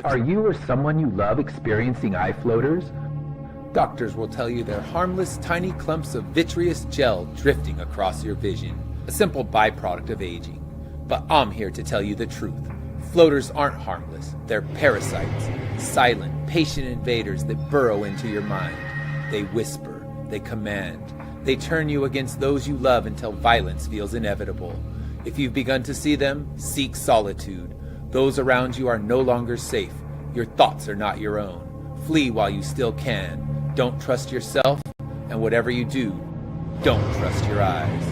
Are you or someone you love experiencing eye floaters? Doctors will tell you they're harmless, tiny clumps of vitreous gel drifting across your vision, a simple byproduct of aging. But I'm here to tell you the truth. Floaters aren't harmless. They're parasites, silent, patient invaders that burrow into your mind. They whisper, they command, they turn you against those you love until violence feels inevitable. If you've begun to see them, seek solitude. Those around you are no longer safe. Your thoughts are not your own. Flee while you still can. Don't trust yourself, and whatever you do, don't trust your eyes.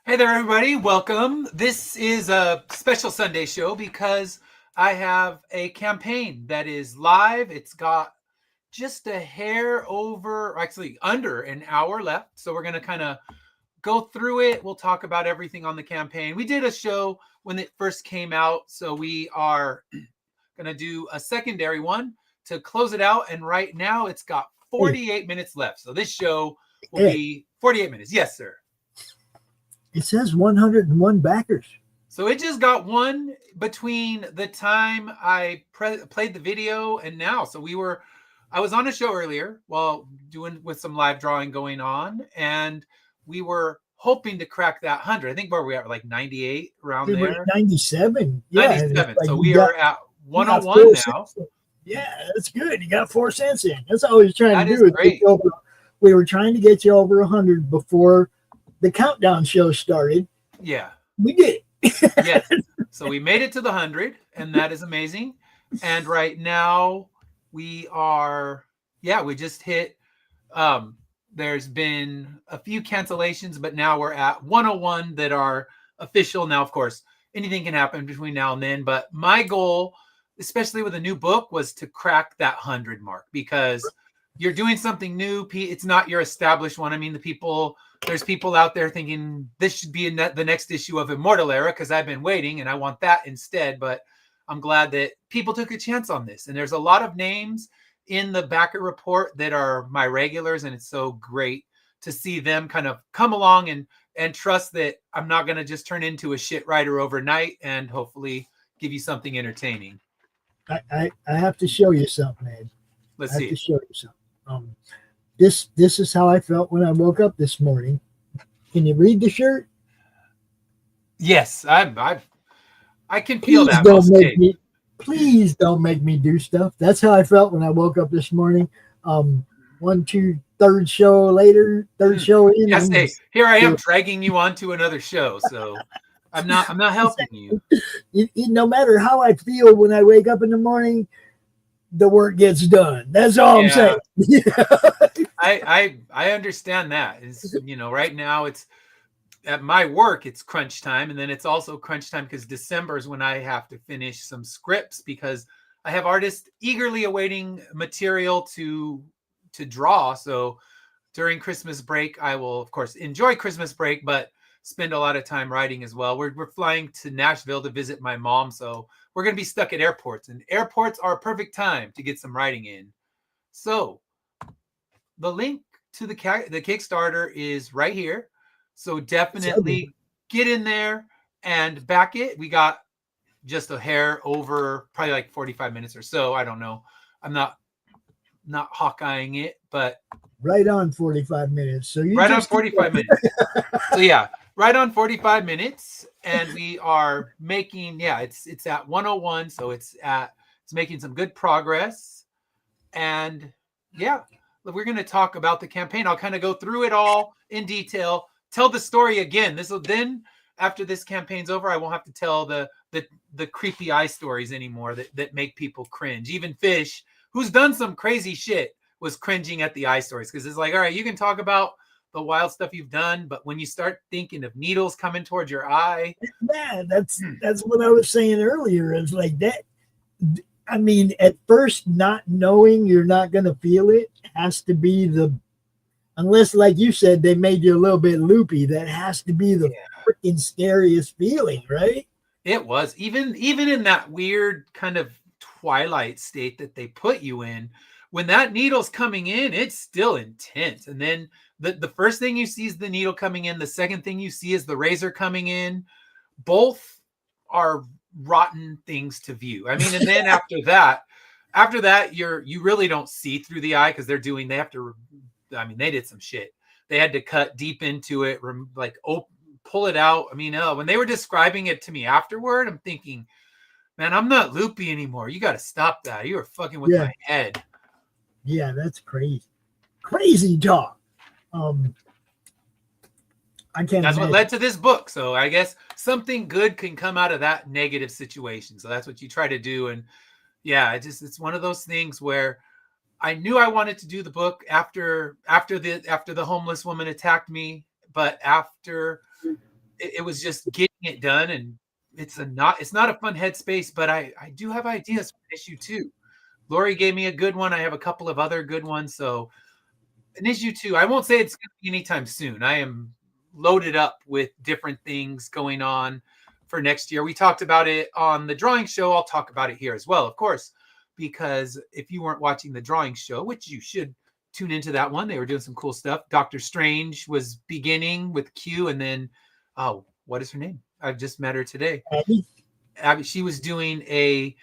Hey there, everybody. Welcome. This is a special Sunday show because I have a campaign that is live. It's got just a hair over, actually under an hour left. So we're going to kind of go through it. We'll talk about everything on the campaign. We did a show when it first came out. So we are going to do a secondary one to close it out. And right now it's got 48 minutes left. So this show will be 48 minutes. Yes, sir. It says 101 backers. So it just got one between the time I played the video and now. So I was on a show earlier while doing with some live drawing going on, and we were hoping to crack that 100. I think where we are, like 98 around there. 97. Yeah, 97. Like so we are at 101 now. Yeah, that's good. You got 4 cents in. That's all we were trying to do. Is great. We were trying to get you over 100 before the countdown show started. Yeah. We did. Yes. So we made it to the 100, and that is amazing. And right now we just hit, there's been a few cancellations, but now we're at 101 that are official. Now, of course, anything can happen between now and then, but my goal, especially with a new book, was to crack that 100 mark, because you're doing something new. It's not your established one. I mean, there's people out there thinking this should be in the next issue of Immortal Era because I've been waiting and I want that instead. But I'm glad that people took a chance on this. And there's a lot of names in the backer report that are my regulars. And it's so great to see them kind of come along and trust that I'm not going to just turn into a shit writer overnight and hopefully give you something entertaining. I have to show you something, Ed. Let's see. I have to show you something. This is how I felt when I woke up this morning. Can you read the shirt? Yes, I can feel that. Please don't make me do stuff. That's how I felt when I woke up this morning. Third show in. Yes, here I am dragging you onto another show. So I'm not helping you. No matter how I feel when I wake up in the morning, the work gets done. That's all I'm saying. I understand that. It's, right now it's at my work, it's crunch time. And then it's also crunch time because December is when I have to finish some scripts because I have artists eagerly awaiting material to draw. So during Christmas break, I will, of course, enjoy Christmas break, but spend a lot of time writing as well. We're flying to Nashville to visit my mom. So we're going to be stuck at airports, and airports are a perfect time to get some writing in. So the link to the Kickstarter is right here. So definitely get in there and back it. We got just a hair over probably like 45 minutes or so. I don't know. I'm not Hawkeyeing it, but right on 45 minutes. So right on 45 minutes. So yeah, right on 45 minutes. And we are making, it's at 101. So it's making some good progress. And we're going to talk about the campaign. I'll kind of go through it all in detail, tell the story again. Then after this campaign's over, I won't have to tell the creepy eye stories anymore that make people cringe. Even Fish, who's done some crazy shit, was cringing at the eye stories because it's like, all right, you can talk about the wild stuff you've done, but when you start thinking of needles coming towards your eye, that's what I was saying earlier. It's like that. I mean, at first, not knowing you're not going to feel it has to be unless, like you said, they made you a little bit loopy. That has to be the freaking scariest feeling, right? It was even in that weird kind of twilight state that they put you in. When that needle's coming in, it's still intense. And then The first thing you see is the needle coming in. The second thing you see is the razor coming in. Both are rotten things to view. I mean, and then after that, you really don't see through the eye because they did some shit. They had to cut deep into it, pull it out. I mean, when they were describing it to me afterward, I'm thinking, man, I'm not loopy anymore. You got to stop that. You are fucking with my head. Yeah, that's crazy. Crazy talk. I can't. That's imagine. what led to this book. So I guess something good can come out of that negative situation. So that's what you try to do. And yeah, it's one of those things where I knew I wanted to do the book after the homeless woman attacked me, but after it was just getting it done, and it's not a fun headspace, but I do have ideas for issue 2. Lori gave me a good one. I have a couple of other good ones. So an issue 2, I won't say it's going to be anytime soon. I am loaded up with different things going on for next year. We talked about it on the drawing show. I'll talk about it here as well, of course, because if you weren't watching the drawing show, which you should tune into that one, they were doing some cool stuff. Dr. Strange was beginning with Q, and then, what is her name? I've just met her today. Abby, she was doing a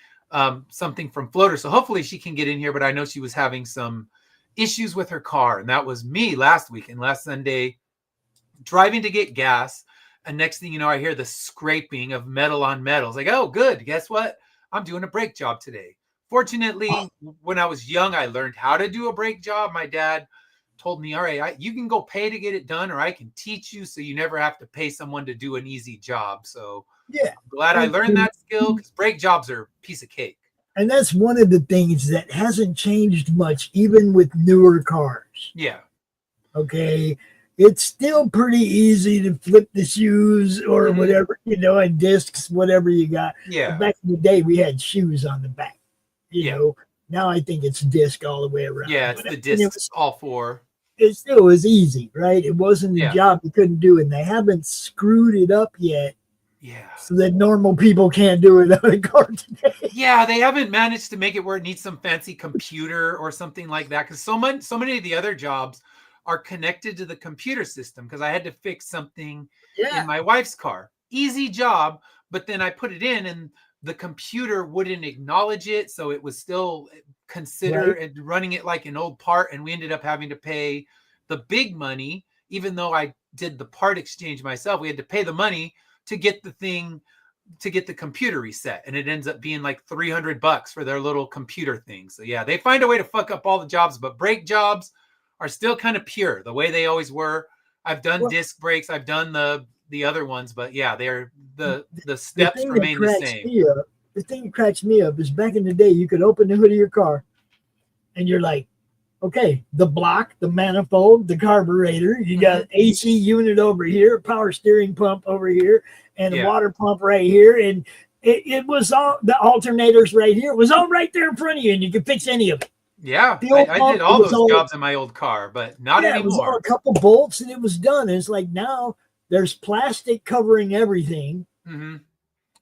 something from Floater, so hopefully she can get in here, but I know she was having some issues with her car, and that was me last Sunday, driving to get gas, and next thing you know, I hear the scraping of metal on metal. It's like, oh, good. Guess what? I'm doing a brake job today. Fortunately, when I was young, I learned how to do a brake job. My dad told me, all right, you can go pay to get it done, or I can teach you so you never have to pay someone to do an easy job. So yeah, I'm glad I learned that skill, because brake jobs are a piece of cake. And that's one of the things that hasn't changed much, even with newer cars. Yeah. Okay. It's still pretty easy to flip the shoes or whatever, and discs, whatever you got. Yeah. But back in the day, we had shoes on the back. You know, now I think it's disc all the way around. Yeah, it's the discs all 4. It still was easy, right? It wasn't a job you couldn't do, and they haven't screwed it up yet. Yeah. So that normal people can't do it on a car today. Yeah, they haven't managed to make it where it needs some fancy computer or something like that, because so many of the other jobs are connected to the computer system, because I had to fix something in my wife's car. Easy job, but then I put it in and the computer wouldn't acknowledge it, so it was still considered and running it like an old part, and we ended up having to pay the big money. Even though I did the part exchange myself, we had to pay the money to get the thing, to get the computer reset, and it ends up being like $300 for their little computer thing. So yeah, they find a way to fuck up all the jobs, but brake jobs are still kind of pure the way they always were. I've done disc brakes, I've done the other ones, but yeah, they're the steps remain the same. The thing that cracks me up is back in the day, you could open the hood of your car and you're like, okay, the block, the manifold, the carburetor, you got AC unit over here, power steering pump over here, and a water pump right here. And it was all, the alternators right here. It was all right there in front of you, and you could fix any of it. Yeah, I did all those jobs in my old car, but not anymore. It was all a couple bolts and it was done. And it's like now there's plastic covering everything.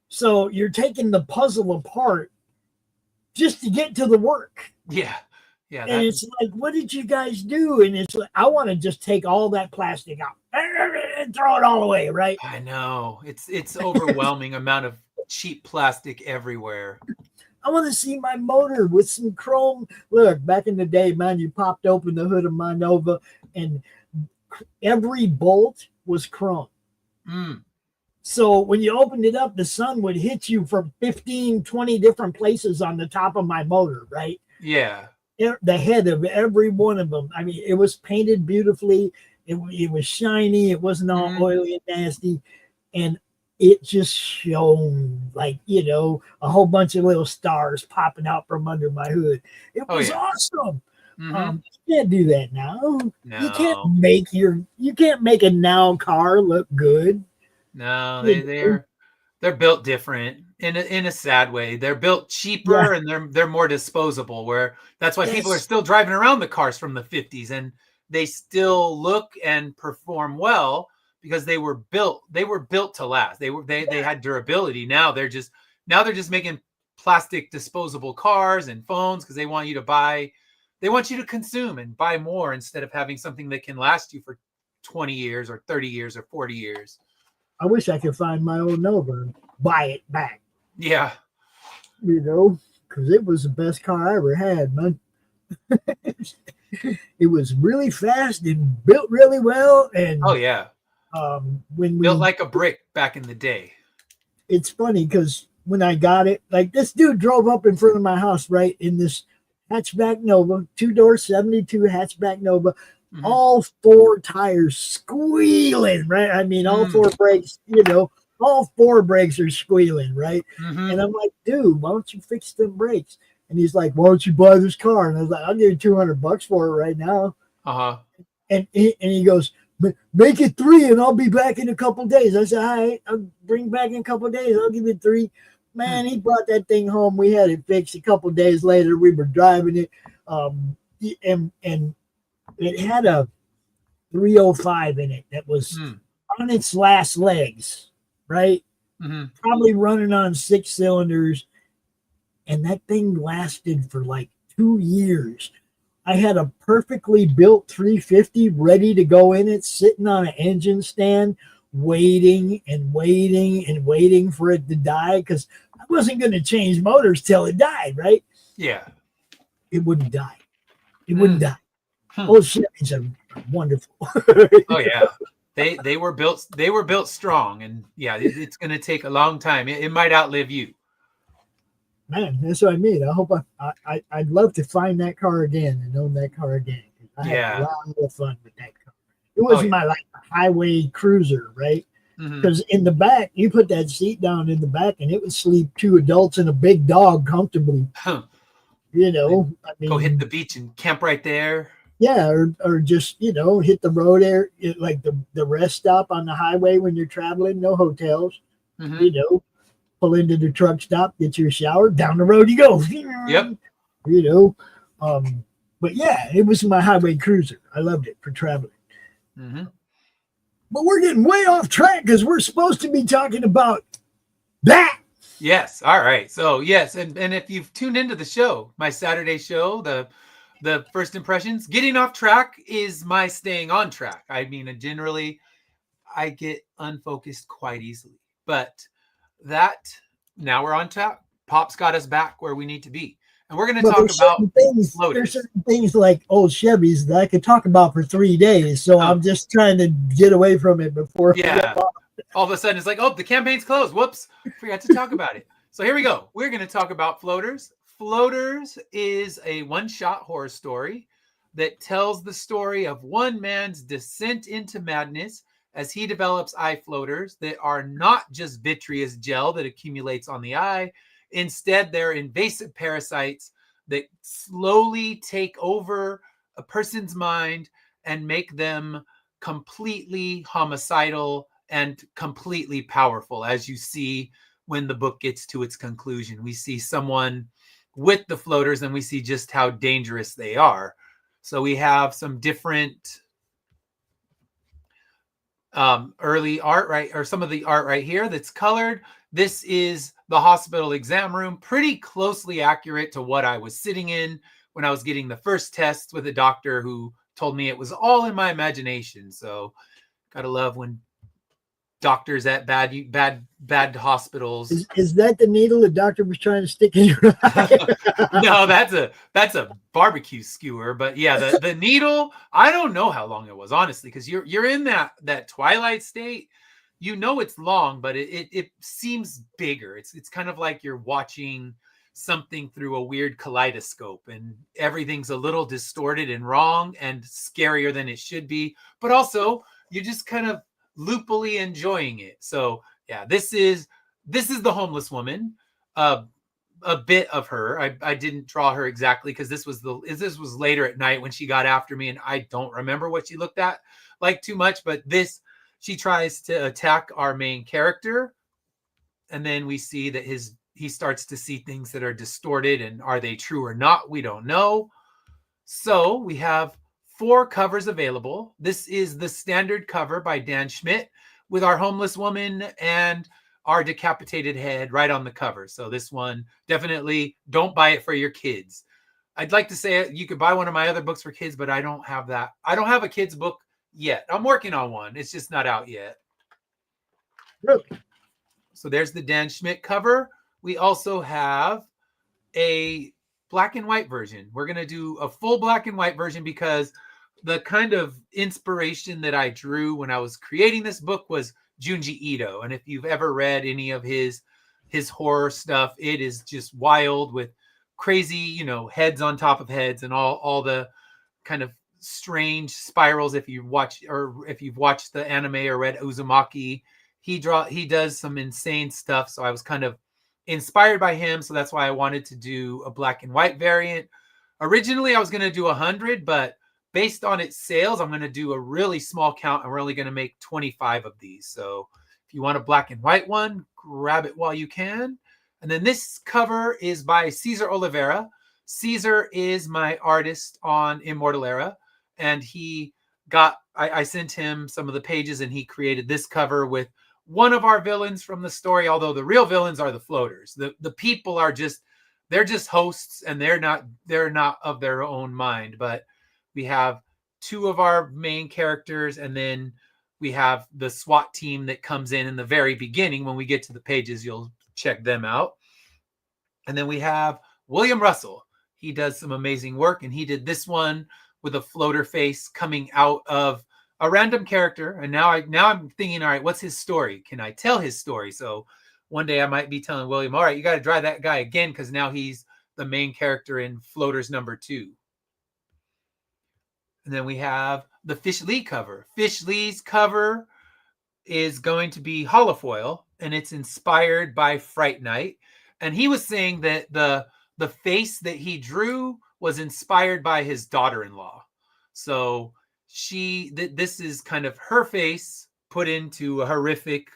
So you're taking the puzzle apart just to get to the work. Yeah. And it's like, what did you guys do? And it's like, I want to just take all that plastic out and throw it all away, right? I know. It's overwhelming amount of cheap plastic everywhere. I want to see my motor with some chrome. Look, back in the day, man, you popped open the hood of my Nova and every bolt was chrome. So when you opened it up, the sun would hit you from 15, 20 different places on the top of my motor, right? Yeah. The head of every one of them. I mean, it was painted beautifully. It was shiny. It wasn't all oily and nasty. And it just shone like, a whole bunch of little stars popping out from under my hood. It was awesome. You can't do that now. No. You can't make a now car look good. No, they're built different in a sad way. They're built cheaper and they're more disposable, where that's why people are still driving around the cars from the 50s, and they still look and perform well because they were built to last. They had durability. Now they're just making plastic disposable cars and phones because they want you to buy they want you to consume and buy more instead of having something that can last you for 20 years or 30 years or 40 years. I wish I could find my old Nova and buy it back. Yeah. You know, because it was the best car I ever had, man. It was really fast and built really well. And oh yeah, when we built like a brick back in the day. It's funny because when I got it, like this dude drove up in front of my house, right, in this hatchback Nova, 2-door 72 hatchback Nova, all 4 tires squealing, right? I mean, all 4 brakes, you know, all 4 brakes are squealing, right? And I'm like, dude, why don't you fix them brakes? And he's like, why don't you buy this car? And I was like, I'll give you $200 for it right now. And he goes, make it 3 and I'll be back in a couple days. I said, all right, I'll bring back in a couple days. I'll give you 3. Man, he brought that thing home. We had it fixed. A couple days later, we were driving it. And it had a 305 in it that was on its last legs, right? Probably running on 6 cylinders. And that thing lasted for like 2 years. I had a perfectly built 350 ready to go in it, sitting on an engine stand, waiting and waiting and waiting for it to die because I wasn't going to change motors till it died, right? Yeah. It wouldn't die. It wouldn't die. Oh, Chevys are wonderful. Oh yeah. They were built strong, and yeah, it's going to take a long time. It might outlive you. Man, that's what I mean. I hope I'd love to find that car again and own that car again. I had a lot of fun with that car. It was my like highway cruiser, right? Because in the back, you put that seat down in the back, and it would sleep 2 adults and a big dog comfortably. You know, I mean, go hit the beach and camp right there. Yeah, or just, you know, hit the road there, like the rest stop on the highway when you're traveling. No hotels. You know. Pull into the truck stop, get your shower, down the road you go. Yep. You know, but yeah, it was my highway cruiser. I loved it for traveling. But we're getting way off track because we're supposed to be talking about that. Yes. All right. So yes, and if you've tuned into the show, my Saturday show, the first impressions, getting off track is my staying on track. I mean, generally, I get unfocused quite easily, but that now we're on top. Pop's got us back where we need to be, and we're going to talk about things. There's certain things like old Chevys that I could talk about for 3 days. So I'm just trying to get away from it before. Yeah. All of a sudden, it's like, oh, the campaign's closed. Whoops, forgot to talk about it. So here we go. We're going to talk about Floaters. Floaters is a one-shot horror story that tells the story of one man's descent into madness as he develops eye floaters that are not just vitreous gel that accumulates on the eye. Instead, they're invasive parasites that slowly take over a person's mind and make them completely homicidal and completely powerful. As you see when the book gets to its conclusion, we see someone with the floaters and we see just how dangerous they are. So we have some different early art, right? Or some of the art right here that's colored. This is the hospital exam room, pretty closely accurate to what I was sitting in when I was getting the first tests with a doctor who told me it was all in my imagination. So gotta love when doctors at bad hospitals. Is that the needle the doctor was trying to stick in your eye? No, that's a barbecue skewer. But yeah, the needle, I don't know how long it was, honestly, because you're in that twilight state. You know it's long, but it seems bigger. It's kind of like you're watching something through a weird kaleidoscope, and everything's a little distorted and wrong and scarier than it should be. But also, you're just kind of loopily enjoying it. So yeah, this is the homeless woman. A bit of her. I didn't draw her exactly because this was later at night when she got after me, and I don't remember what she looked at like too much. But she tries to attack our main character, and then we see that he starts to see things that are distorted, and are they true or not? We don't know. So we have 4 covers available. This is the standard cover by Dan Schmidt with our homeless woman and our decapitated head right on the cover. So this one, definitely don't buy it for your kids. I'd like to say you could buy one of my other books for kids, but I don't have that. I don't have a kid's book yet. I'm working on one. It's just not out yet. Really? So there's the Dan Schmidt cover. We also have a black and white version. We're going to do a full black and white version because the kind of inspiration that I drew when I was creating this book was Junji Ito. And if you've ever read any of his horror stuff, it is just wild with crazy, you know, heads on top of heads and all the kind of strange spirals. If you've watched the anime or read Uzumaki, he does some insane stuff. So I was kind of inspired by him. So that's why I wanted to do a black and white variant. Originally, I was going to do 100, but based on its sales, I'm going to do a really small count, and we're only going to make 25 of these. So if you want a black and white one, grab it while you can. And then this cover is by Cesar Oliveira. Cesar is my artist on Immortal Era, and I sent him some of the pages, and he created this cover with one of our villains from the story, although the real villains are the floaters. The people are they're just hosts, and they're not of their own mind. But we have two of our main characters, and then we have the SWAT team that comes in the very beginning. When we get to the pages, you'll check them out. And then we have William Russell. He does some amazing work, and he did this one with a floater face coming out of a random character. And now I'm thinking, all right, what's his story? Can I tell his story? So one day I might be telling William, all right, you got to draw that guy again, because now he's the main character in Floaters #2. And then we have the Fish Lee cover. Fish Lee's cover is going to be holofoil, and it's inspired by Fright Night. And he was saying that the face that he drew was inspired by his daughter-in-law. So this is kind of her face put into a horrific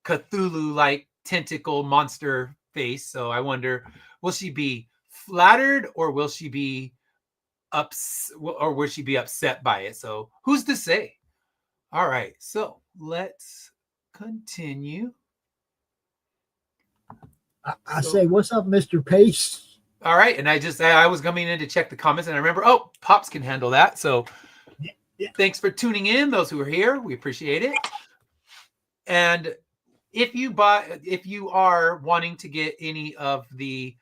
Cthulhu-like tentacle monster face. So I wonder, will she be flattered, or will she be upset by it? So who's to say? All right, so let's continue. I say, what's up, Mr. Pace? All right, and I was coming in to check the comments, and I remember, Pops can handle that. So yeah. Thanks for tuning in, those who are here. We appreciate it. And if you are wanting to get any of the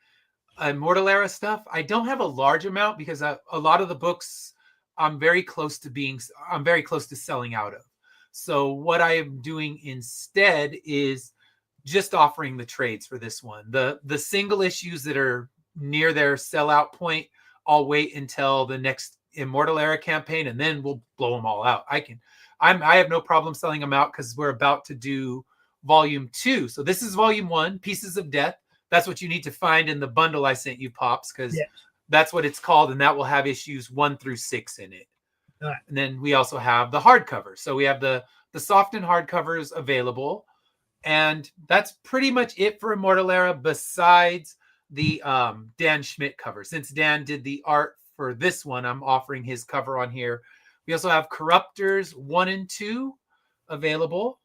Immortal Era stuff, I don't have a large amount, because a lot of the books I'm very close to selling out of. So what I am doing instead is just offering the trades for this one. The single issues that are near their sellout point, I'll wait until the next Immortal Era campaign, and then we'll blow them all out. I have no problem selling them out, because we're about to do volume 2. So this is volume 1, Pieces of Death. That's what you need to find in the bundle I sent you, Pops, because that's what it's called, and that will have issues 1 through 6 in it. All right. And then we also have the hardcover. So we have the soft and hardcovers available, and that's pretty much it for Immortal Era, besides the Dan Schmidt cover. Since Dan did the art for this one, I'm offering his cover on here. We also have Corruptors 1 and 2 available,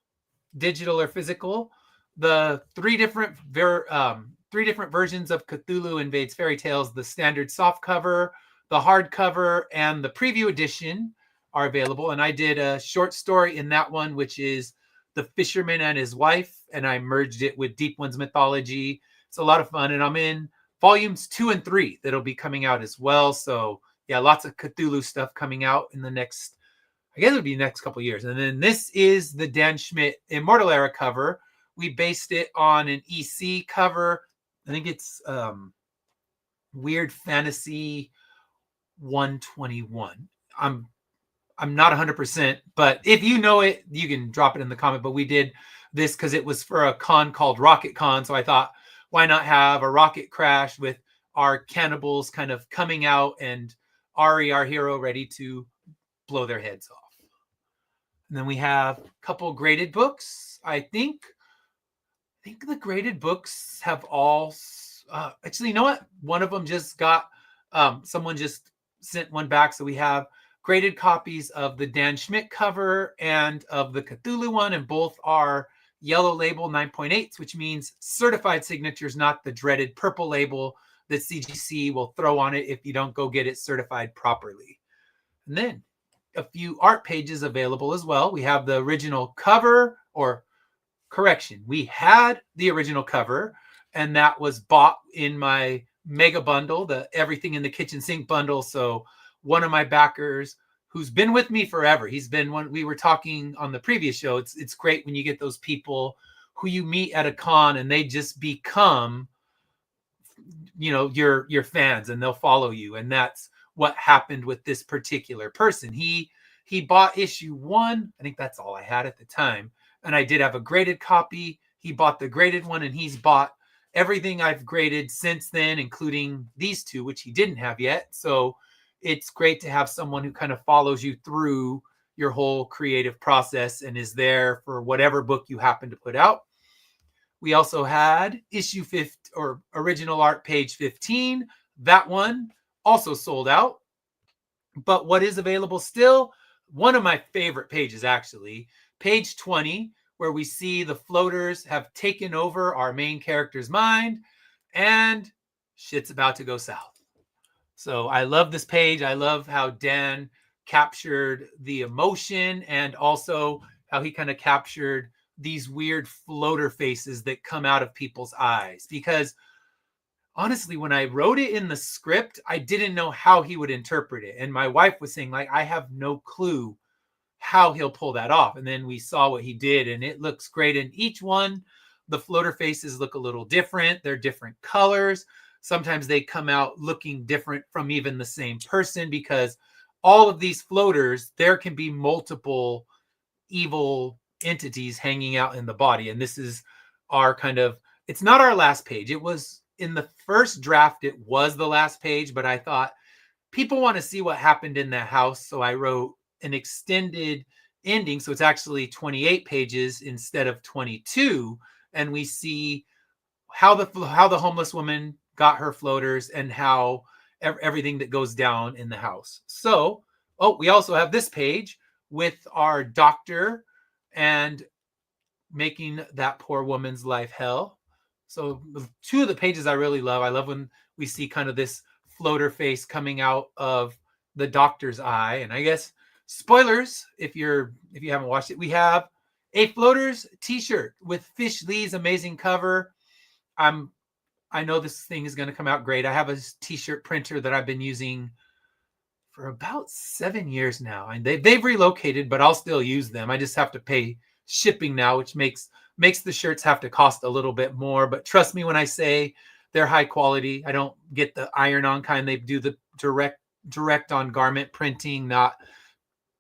digital or physical. The three different versions of Cthulhu Invades Fairy Tales, the standard soft cover, the hardcover, and the preview edition are available. And I did a short story in that one, which is The Fisherman and His Wife, and I merged it with Deep One's mythology. It's a lot of fun, and I'm in volumes 2 and 3 that'll be coming out as well. So yeah, lots of Cthulhu stuff coming out in the next, I guess it would be next couple of years. And then this is the Dan Schmidt Immortal Era cover. We based it on an EC cover. I think it's Weird Fantasy 121. I'm not 100%, but if you know it, you can drop it in the comment. But we did this because it was for a con called Rocket Con. So I thought, why not have a rocket crash with our cannibals kind of coming out and Ari, our hero, ready to blow their heads off. And then we have a couple graded books. I think the graded books have all actually, you know what? One of them just got someone just sent one back. So we have graded copies of the Dan Schmidt cover and of the Cthulhu one, and both are yellow label 9.8s, which means certified signatures, not the dreaded purple label that CGC will throw on it if you don't go get it certified properly. And then a few art pages available as well. We have the original cover, or correction, we had the original cover, and that was bought in my mega bundle, the everything in the kitchen sink bundle. So one of my backers who's been with me forever, he's been one, we were talking on the previous show. It's great when you get those people who you meet at a con and they just become, you know, your fans, and they'll follow you. And that's what happened with this particular person. He bought issue 1. I think that's all I had at the time. And I did have a graded copy. He bought the graded one, and he's bought everything I've graded since then, including these 2, which he didn't have yet. So it's great to have someone who kind of follows you through your whole creative process and is there for whatever book you happen to put out. We also had issue 50, or original art page 15. That one also sold out. But what is available still, one of my favorite pages actually, page 20, where we see the floaters have taken over our main character's mind and shit's about to go south. So I love this page. I love how Dan captured the emotion, and also how he kind of captured these weird floater faces that come out of people's eyes. Because honestly, when I wrote it in the script, I didn't know how he would interpret it. And my wife was saying, like, I have no clue how he'll pull that off. And then we saw what he did, and it looks great. And each one, the floater faces look a little different. They're different colors. Sometimes they come out looking different from even the same person, because all of these floaters, there can be multiple evil entities hanging out in the body. And this is our kind of, it's not our last page. It was in the first draft, it was the last page, but I thought people want to see what happened in that house. So I wrote an extended ending. So it's actually 28 pages instead of 22. And we see how the homeless woman got her floaters and how everything that goes down in the house. So, we also have this page with our doctor and making that poor woman's life hell. So 2 of the pages I really love. I love when we see kind of this floater face coming out of the doctor's eye. And I guess spoilers, if you haven't watched it, we have a floaters t-shirt with Fish Lee's amazing cover. I know this thing is going to come out great. I have a t-shirt printer that I've been using for about 7 years now, and they've relocated, but I'll still use them. I just have to pay shipping now, which makes the shirts have to cost a little bit more. But trust me when I say they're high quality. I don't get the iron-on kind. They do the direct on garment printing, not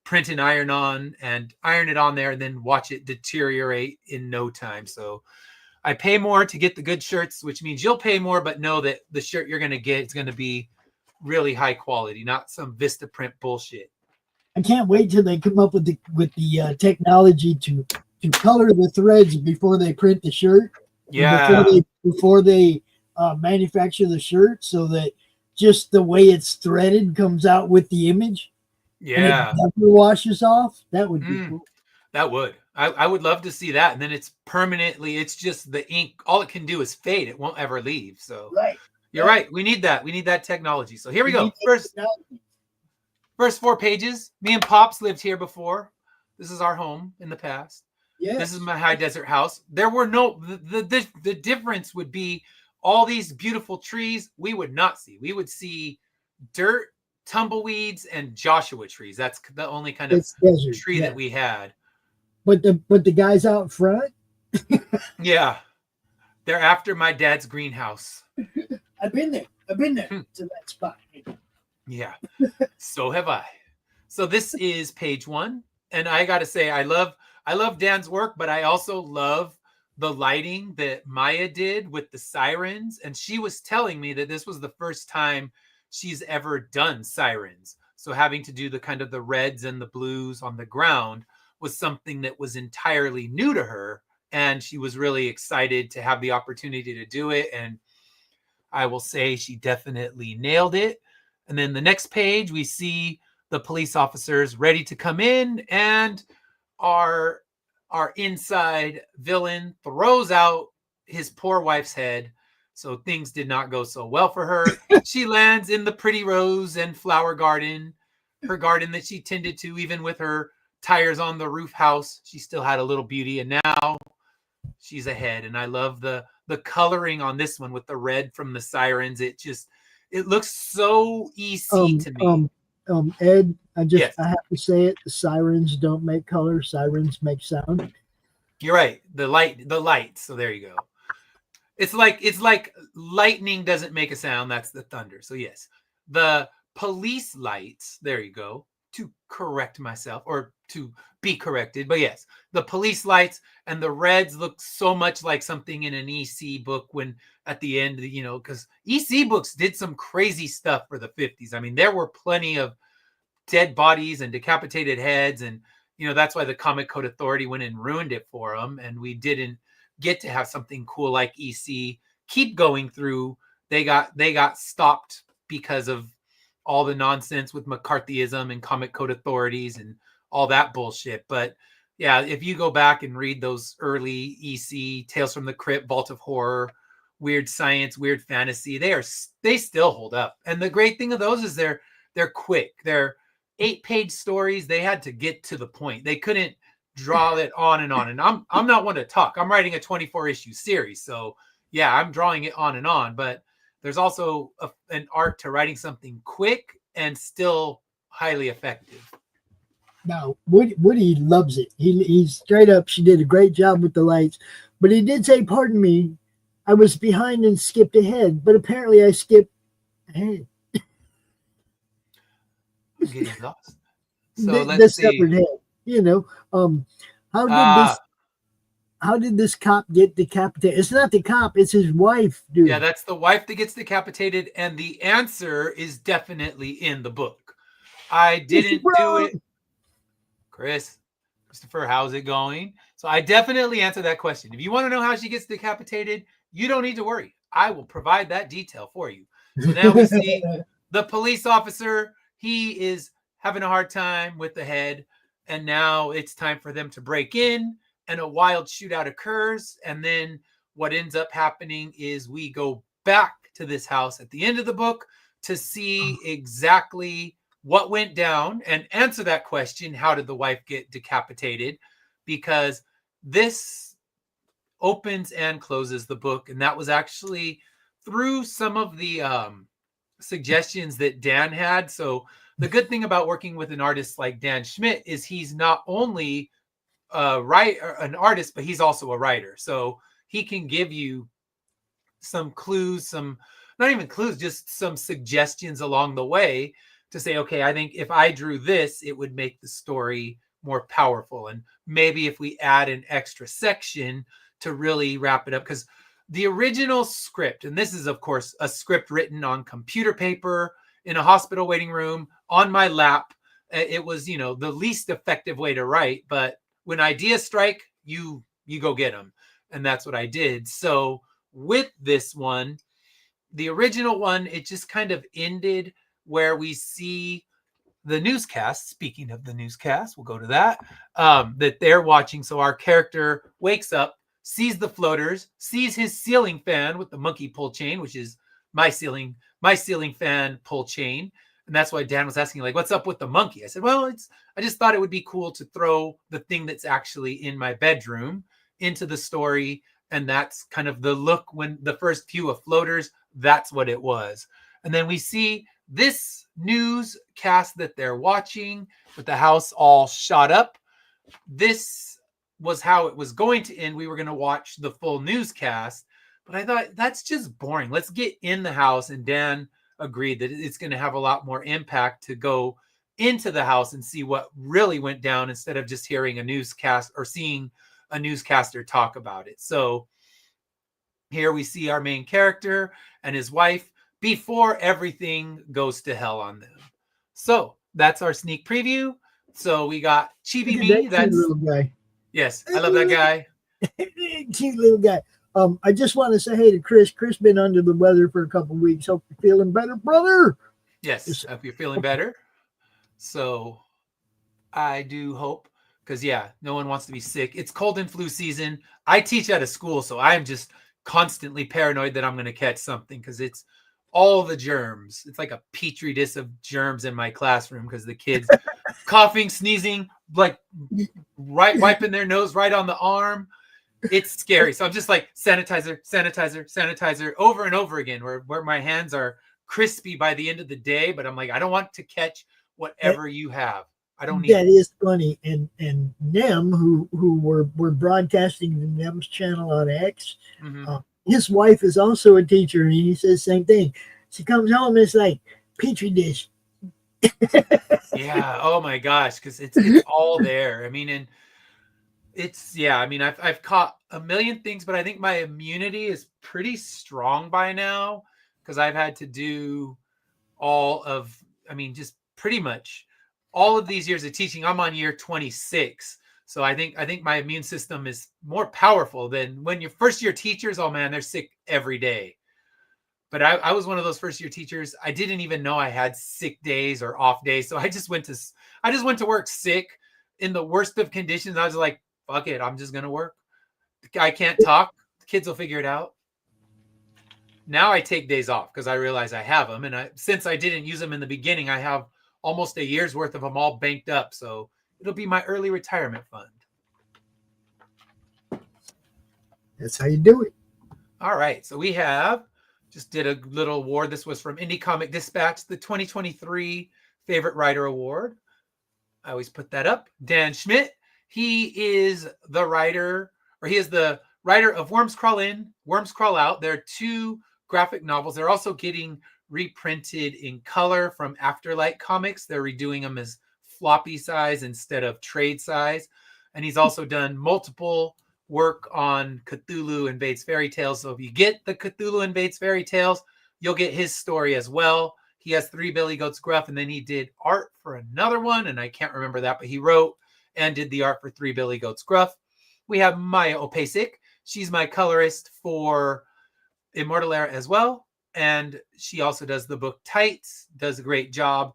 print and iron on and iron it on there and then watch it deteriorate in no time. So I pay more to get the good shirts, which means you'll pay more, but know that the shirt you're going to get is going to be really high quality, not some Vistaprint bullshit. I can't wait till they come up with the technology to color the threads before they print the shirt. Yeah. Before they manufacture the shirt, so that just the way it's threaded comes out with the image. Yeah. And it never washes off. That would be cool. That would. I would love to see that. And then it's permanently, it's just the ink. All it can do is fade. It won't ever leave. So right. You're right. We need that. We need that technology. So here we go. First 4 pages. Me and Pops lived here before. This is our home in the past. Yes. This is my high desert house. There were no, the difference would be all these beautiful trees we would not see. We would see dirt, tumbleweeds, and Joshua trees. That's the only kind of tree that we had. But the guys out front? Yeah. They're after my dad's greenhouse. I've been there to that spot. Yeah. So have I. So this is page 1. And I got to say, I love Dan's work, but I also love the lighting that Maya did with the sirens. And she was telling me that this was the first time she's ever done sirens. So having to do the kind of the reds and the blues on the ground was something that was entirely new to her. And she was really excited to have the opportunity to do it. And I will say she definitely nailed it. And then the next page, we see the police officers ready to come in, and our inside villain throws out his poor wife's head. So things did not go so well for her. She lands in the pretty rose and flower garden, her garden that she tended to, even with her tires on the roof house. She still had a little beauty, and now she's ahead. And I love the coloring on this one with the red from the sirens. It looks so EC to me. Ed, Yes. I have to say it. The sirens don't make color. Sirens make sound. You're right. The light. So there you go. It's like lightning doesn't make a sound. That's the thunder. So yes, the police lights. There you go. To correct myself, or to be corrected. But yes, the police lights and the reds look so much like something in an EC book when at the end, because EC books did some crazy stuff for the 50s. I mean, there were plenty of dead bodies and decapitated heads. And, that's why the Comic Code Authority went and ruined it for them. And we didn't get to have something cool like EC keep going through. They got stopped because of all the nonsense with McCarthyism and Comic Code Authorities and all that bullshit. But yeah, if you go back and read those early EC Tales from the Crypt, Vault of Horror, Weird Science, Weird Fantasy, they still hold up. And the great thing of those is they're quick. They're 8-page stories. They had to get to the point. They couldn't draw it on and on. And I'm not one to talk. I'm writing a 24-issue series. So yeah, I'm drawing it on and on, but there's also an art to writing something quick and still highly effective. No, Woody loves it. He's straight up. She did a great job with the lights, but he did say, "Pardon me, I was behind and skipped ahead." But apparently, I skipped ahead. I'm getting lost. So let's see. Separate head. How did this cop get decapitated? It's not the cop, it's his wife, dude. Yeah, that's the wife that gets decapitated, and the answer is definitely in the book. I didn't do it. Christopher, how's it going? So I definitely answered that question. If you want to know how she gets decapitated, you don't need to worry. I will provide that detail for you. So now we see the police officer. He is having a hard time with the head, and now it's time for them to break in, and a wild shootout occurs. And then what ends up happening is we go back to this house at the end of the book to see exactly what went down and answer that question. How did the wife get decapitated? Because this opens and closes the book. And that was actually through some of the suggestions that Dan had. So the good thing about working with an artist like Dan Schmidt is he's not only an artist, but he's also a writer. So he can give you some clues, not even clues, just some suggestions along the way to say, okay, I think if I drew this, it would make the story more powerful. And maybe if we add an extra section to really wrap it up, because the original script, and this is of course a script written on computer paper in a hospital waiting room on my lap. It was, the least effective way to write, but when ideas strike, you go get them. And that's what I did. So with this one, the original one, it just kind of ended where we see the newscast. Speaking of the newscast, we'll go to that, that they're watching. So our character wakes up, sees the floaters, sees his ceiling fan with the monkey pull chain, which is my ceiling fan pull chain. And that's why Dan was asking, like, what's up with the monkey? I said, well, I just thought it would be cool to throw the thing that's actually in my bedroom into the story. And that's kind of the look when the first few of floaters, that's what it was. And then we see this newscast that they're watching with the house all shot up. This was how it was going to end. We were going to watch the full newscast, but I thought that's just boring. Let's get in the house. And Dan agreed that it's going to have a lot more impact to go into the house and see what really went down instead of just hearing a newscast or seeing a newscaster talk about it. So here we see our main character and his wife before everything goes to hell on them. So that's our sneak preview. So we got Chibi Me. That's little guy. Yes, I love that guy. Cute little guy. I just want to say hey to Chris. Chris been under the weather for a couple of weeks. Hope you're feeling better, brother. Yes, I hope you're feeling better. So I do hope, because no one wants to be sick. It's cold and flu season. I teach at a school, so I'm just constantly paranoid that I'm going to catch something because it's all the germs. It's like a petri dish of germs in my classroom because the kids coughing, sneezing, like right wiping their nose right on the arm. It's scary. So I'm just like sanitizer, sanitizer, sanitizer over and over again where my hands are crispy by the end of the day. But I'm like, I don't want to catch whatever you have. I don't need that is funny. And Nem, who we're broadcasting the Nem's channel on X, his wife is also a teacher, and he says the same thing. She comes home and it's like petri dish. Yeah. Oh my gosh, because it's all there. I mean, and it's I mean, I've caught a million things, but I think my immunity is pretty strong by now because I've had to do just pretty much all of these years of teaching. I'm on year 26. So I think my immune system is more powerful than when your first year teachers. Oh man, they're sick every day. But I was one of those first year teachers. I didn't even know I had sick days or off days. So I just went to work sick in the worst of conditions. I was like, fuck it, I'm just gonna work. I can't talk. The kids will figure it out. Now I take days off because I realize I have them, and since I didn't use them in the beginning, I have almost a year's worth of them all banked up. So it'll be my early retirement fund. That's how you do it. All right. So we just did a little award. This was from Indie Comic Dispatch, the 2023 Favorite Writer Award. I always put that up. Dan Schmidt. He is the writer of Worms Crawl In, Worms Crawl Out. There are 2 graphic novels. They're also getting reprinted in color from Afterlight Comics. They're redoing them as floppy size instead of trade size. And he's also done multiple work on Cthulhu Invades Fairy Tales. So if you get the Cthulhu Invades Fairy Tales, you'll get his story as well. He has 3 Billy Goats Gruff, and then he did art for another one, and I can't remember that, but he wrote and did the art for 3 Billy Goats Gruff. We have Maya Opasik. She's my colorist for Immortal Era as well. And she also does the book Tights, does a great job.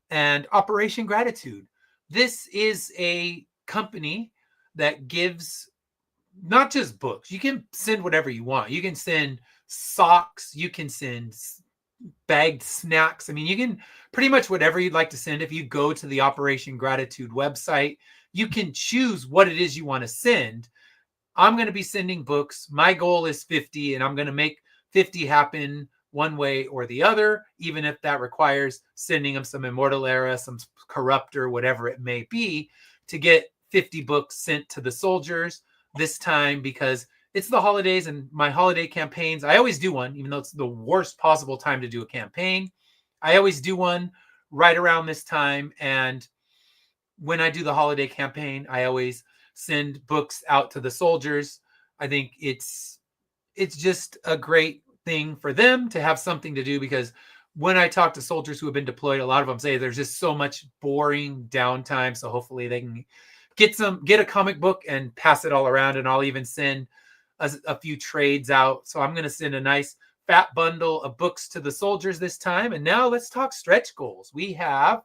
And Operation Gratitude. This is a company that gives not just books. You can send whatever you want. You can send socks. You can send bagged snacks. I mean, you can pretty much whatever you'd like to send. If you go to the Operation Gratitude website, you can choose what it is you want to send. I'm going to be sending books. My goal is 50, and I'm going to make 50 happen one way or the other, even if that requires sending them some Immortal Era, some Corruptor, whatever it may be, to get 50 books sent to the soldiers this time, because it's the holidays and my holiday campaigns. I always do one, even though it's the worst possible time to do a campaign. I always do one right around this time. And when I do the holiday campaign, I always send books out to the soldiers. I think it's just a great thing for them to have something to do, because when I talk to soldiers who have been deployed, a lot of them say there's just so much boring downtime. So hopefully they can get a comic book and pass it all around. And I'll even send a few trades out. So I'm going to send a nice fat bundle of books to the soldiers this time. And now let's talk stretch goals. We have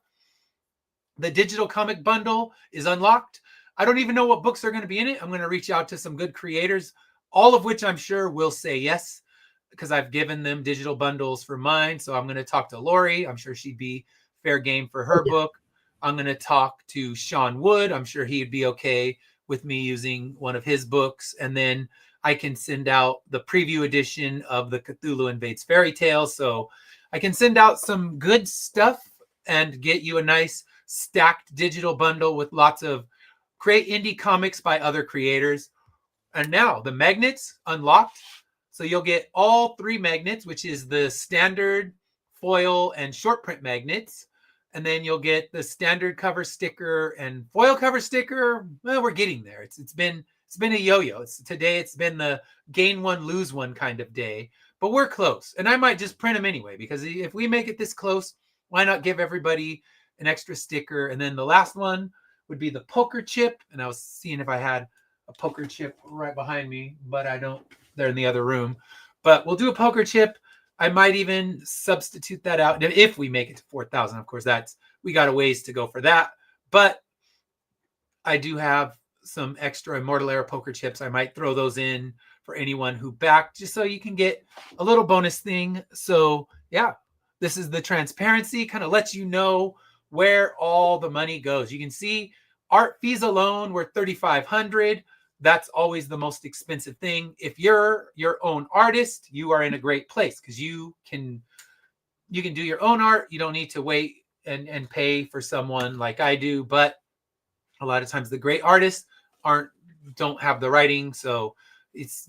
the digital comic bundle is unlocked. I don't even know what books are going to be in it. I'm going to reach out to some good creators, all of which I'm sure will say yes, because I've given them digital bundles for mine. So I'm going to talk to Lori. I'm sure she'd be fair game for her book. I'm going to talk to Sean Wood. I'm sure he'd be okay with me using one of his books. And then I can send out the preview edition of the Cthulhu Invades Fairy Tales. So I can send out some good stuff and get you a nice stacked digital bundle with lots of great indie comics by other creators. And now the magnets unlocked. So you'll get all 3 magnets, which is the standard, foil, and short print magnets. And then you'll get the standard cover sticker and foil cover sticker. Well, we're getting there. It's been a yo-yo. Today it's been the gain one, lose one kind of day, but we're close. And I might just print them anyway, because if we make it this close, why not give everybody an extra sticker? And then the last one would be the poker chip. And I was seeing if I had a poker chip right behind me, but I don't. They're in the other room. But we'll do a poker chip. I might even substitute that out if we make it to 4,000. Of course, we got a ways to go for that. But I do have some extra Immortal Era poker chips. I might throw those in for anyone who backed, just so you can get a little bonus thing. So yeah, this is the transparency, kind of lets you know where all the money goes. You can see art fees alone were $3,500. That's always the most expensive thing. If you're your own artist, you are in a great place because you can do your own art. You don't need to wait and pay for someone like I do. But a lot of times the great artists don't have the writing. So it's,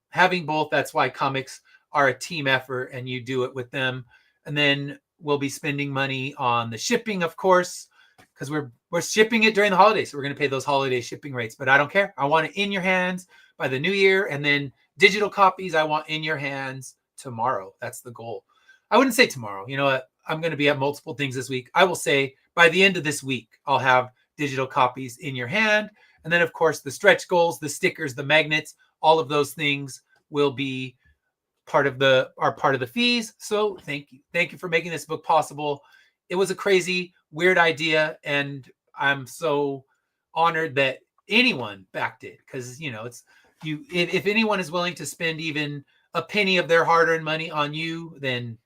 having both. That's why comics are a team effort and you do it with them. And then we'll be spending money on the shipping, of course, because we're shipping it during the holidays. So we're going to pay those holiday shipping rates, but I don't care. I want it in your hands by the new year. And then digital copies, I want in your hands tomorrow. That's the goal. I wouldn't say tomorrow. You know what? I'm going to be at multiple things this week. I will say by the end of this week, I'll have digital copies in your hand. And then, of course, the stretch goals, the stickers, the magnets, all of those things will be part of the fees. So thank you for making this book possible. It was a crazy, weird idea, and I'm so honored that anyone backed it, because if anyone is willing to spend even a penny of their hard-earned money on you, then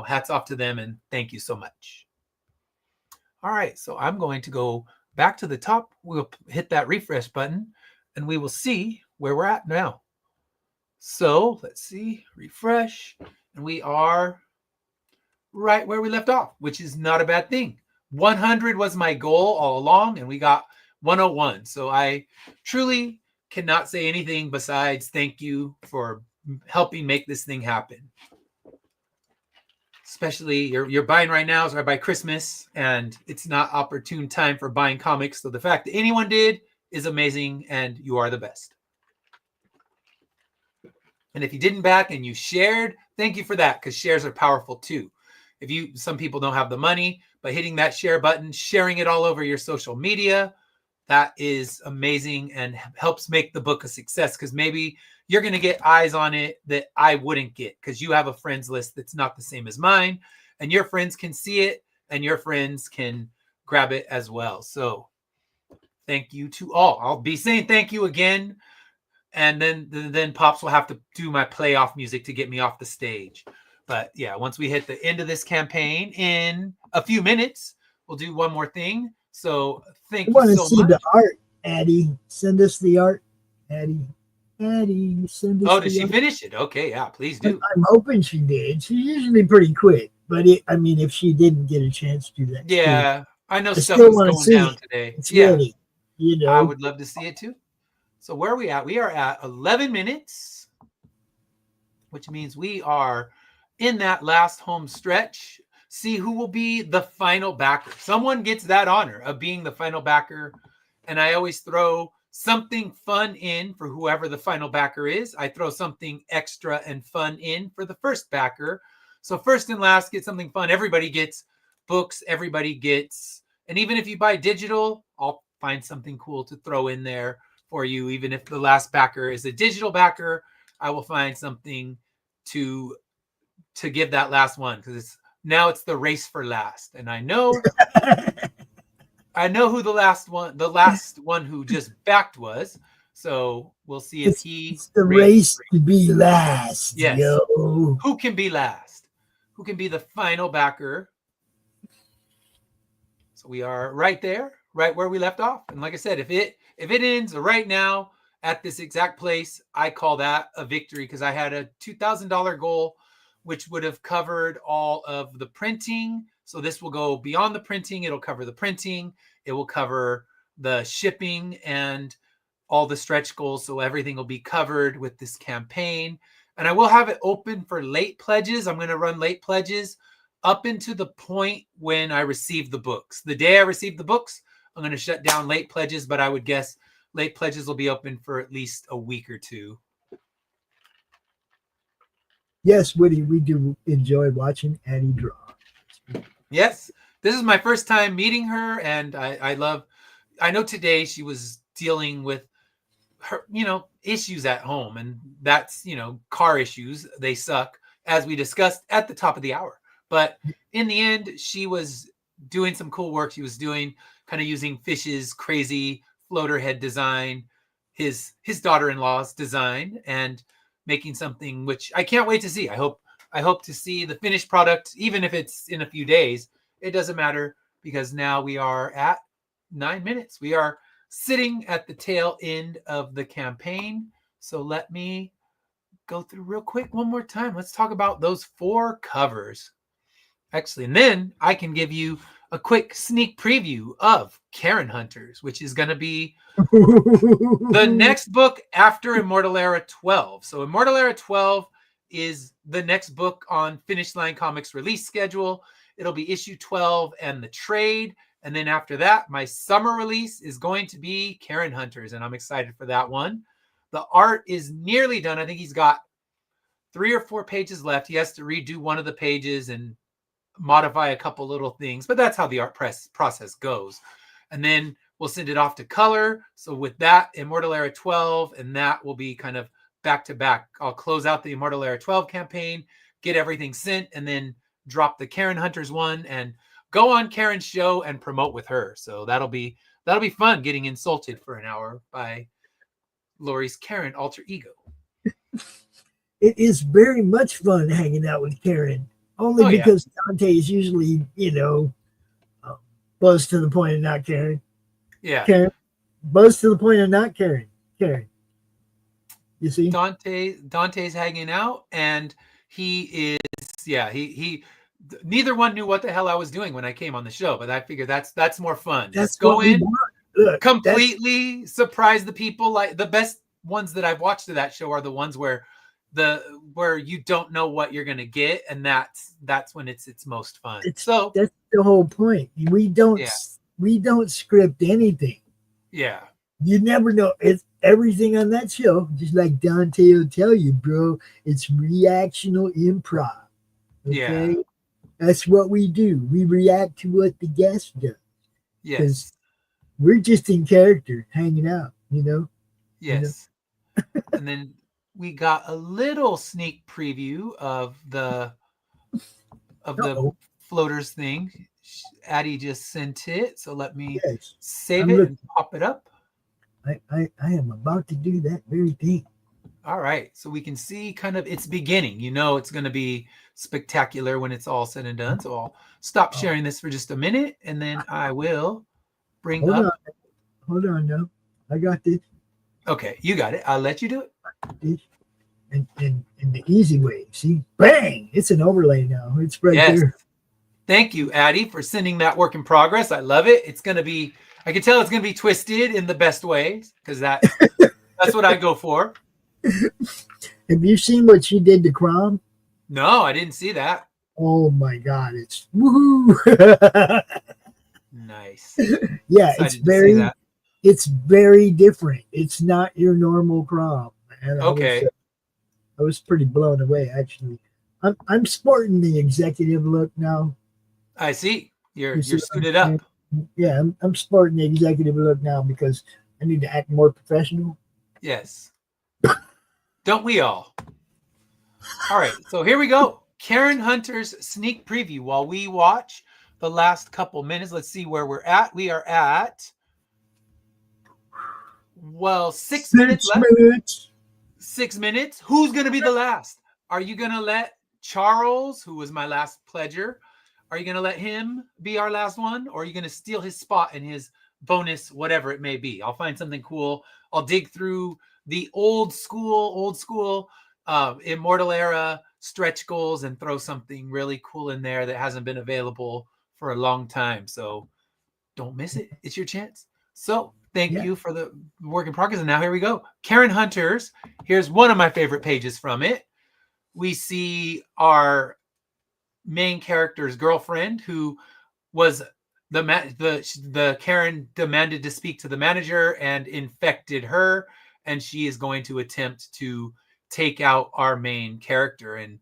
hats off to them, and thank you so much. All right, so I'm going to go back to the top. We'll hit that refresh button and we will see where we're at now. So let's see, refresh, and we are right where we left off, which is not a bad thing. 100 was my goal all along, and we got 101. So I truly cannot say anything besides thank you for helping make this thing happen. Especially you're buying right now is right by Christmas, and it's not opportune time for buying comics. So the fact that anyone did is amazing, and you are the best. And if you didn't back and you shared, thank you for that, because shares are powerful too. Some people don't have the money, but hitting that share button, sharing it all over your social media, that is amazing and helps make the book a success, because maybe you're going to get eyes on it that I wouldn't get, because you have a friends list that's not the same as mine, and your friends can see it and your friends can grab it as well. So thank you to all. I'll be saying thank you again. And then Pops will have to do my playoff music to get me off the stage. But yeah, once we hit the end of this campaign in a few minutes, we'll do one more thing. So thank you so much. I want to see the art, Addie. Send us the art, Addie. Addie, send us. Oh, did she finish it? Okay, yeah, please do. I'm hoping she did. She's usually pretty quick, but if she didn't get a chance to do that, yeah, I know stuff was going down today. It's ready, I would love to see it too. So where are we at? We are at 11 minutes, which means we are in that last home stretch. See who will be the final backer. Someone gets that honor of being the final backer. And I always throw something fun in for whoever the final backer is. I throw something extra and fun in for the first backer. So first and last get something fun. Everybody gets books. Everybody gets, and even if you buy digital, I'll find something cool to throw in there for you. Even if the last backer is a digital backer, I will find something to give that last one, because it's the race for last. And I know who the last one who just backed was. So we'll see if it's the race to be last. Yes. Yo. Who can be last? Who can be the final backer? So we are right there, right where we left off. And like I said, if it ends right now at this exact place, I call that a victory, because I had a $2,000 goal, which would have covered all of the printing. So this will go beyond the printing. It'll cover the printing. It will cover the shipping and all the stretch goals. So everything will be covered with this campaign. And I will have it open for late pledges. I'm going to run late pledges up into the point when I receive the books. The day I receive the books, I'm going to shut down late pledges, but I would guess late pledges will be open for at least a week or two. Yes, Woody, we do enjoy watching Addie draw. Yes, this is my first time meeting her, and I know today she was dealing with her, issues at home, and that's, car issues. They suck, as we discussed at the top of the hour. But in the end, she was doing some cool work. She was doing kind of using Fish's crazy floater head design, his daughter-in-law's design, and making something which I can't wait to see. I hope to see the finished product, even if it's in a few days. It doesn't matter, because now we are at 9 minutes. We are sitting at the tail end of the campaign. So let me go through real quick one more time. Let's talk about those 4 covers. Actually, and then I can give you a quick sneak preview of Karen Hunters, which is going to be the next book after Immortal Era 12. So Immortal Era 12 is the next book on Finish Line Comics release schedule. It'll be issue 12 and the trade. And then after that, my summer release is going to be Karen Hunters, and I'm excited for that one. The art is nearly done. I think he's got 3 or 4 pages left. He has to redo one of the pages and modify a couple little things, but that's how the art process goes. And then we'll send it off to color. So with that, Immortal Era 12, and that will be kind of back to back. I'll close out the Immortal Era 12 campaign, get everything sent, and then drop the Karen Hunters one and go on Karen's show and promote with her. So that'll be fun, getting insulted for an hour by Lori's Karen alter ego. It is very much fun hanging out with Karen, only because Dante is usually, buzz to the point of not caring. Yeah. Karen, buzz to the point of not caring. Karen. You see? Dante's hanging out, and he is, he neither one knew what the hell I was doing when I came on the show, but I figured that's more fun. That's Just go in, completely surprise the people. Like the best ones that I've watched of that show are the ones where you don't know what you're gonna get, and that's when it's most fun. So that's the whole point. We don't script anything. Yeah. You never know. It's everything on that show, just like Dante will tell you, bro. It's reactional improv. Okay? Yeah. That's what we do. We react to what the guest does. Yes. We're just in character, hanging out, Yes. And then we got a little sneak preview of the floaters thing. Addie just sent it, so let me save it and pop it up. I am about to do that very thing. All right, so we can see kind of its beginning. It's going to be spectacular when it's all said and done. So I'll stop sharing this for just a minute, and then I will bring up. Hold on, no, I got this. Okay, you got it. I'll let you do it. In the easy way. See, bang! It's an overlay now. It's right there. Thank you, Addie, for sending that work in progress. I love it. It's going to be. I can tell it's going to be twisted in the best ways, because that's what I go for. Have you seen what she did to CRoM? No, I didn't see that. Oh my God, it's woohoo! Nice. Yeah, it's very different. It's not your normal CRoM. Man. Okay. I was pretty blown away, actually. I'm sporting the executive look now. I see. You're suited up. Yeah, I'm sporting the executive look now because I need to act more professional. Yes. Don't we all? All right, so here we go. Karen Hunter's sneak preview. While we watch the last couple minutes, let's see where we're at. We are at 6 minutes left. 6 minutes. Who's going to be the last? Are you going to let Charles, who was my last pledger, are you going to let him be our last one? Or are you going to steal his spot in his bonus, whatever it may be? I'll find something cool. I'll dig through the old school Immortal Era stretch goals and throw something really cool in there that hasn't been available for a long time. So don't miss it. It's your chance. So thank you for the work in progress. And now here we go. Karen Hunters. Here's one of my favorite pages from it. We see our main character's girlfriend, who was the Karen demanded to speak to the manager and infected her, and she is going to attempt to take out our main character, and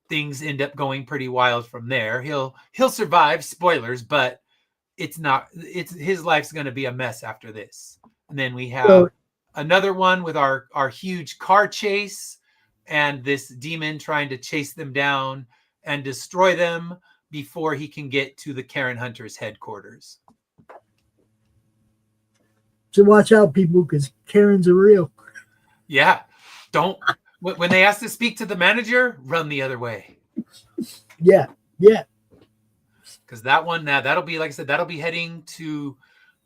things end up going pretty wild from there. He'll survive, spoilers, but his life's going to be a mess after this. And then we have another one with our huge car chase and this demon trying to chase them down and destroy them before he can get to the Karen Hunters headquarters. So watch out, people, because Karens are real. Yeah. Don't, when they ask to speak to the manager, run the other way. Yeah. Yeah. Because that one, now that'll be, like I said, that'll be heading to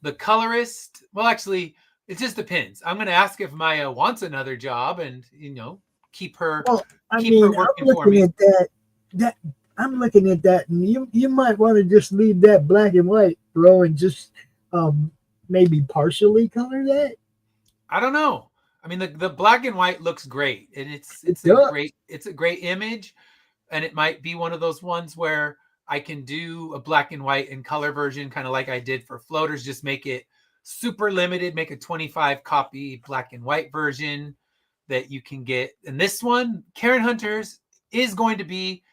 the colorist. Well, actually, it just depends. I'm going to ask if Maya wants another job and, keep her, Well, I keep mean, her I'm working for looking me. at that. I'm looking at that, and you might want to just leave that black and white, bro, and just maybe partially color that. I don't know. I mean, the black and white looks great, and it's a great image, and it might be one of those ones where I can do a black and white and color version, kind of like I did for Floaters. Just make it super limited, make a 25 copy black and white version that you can get. And this one, Karen Hunters, is going to be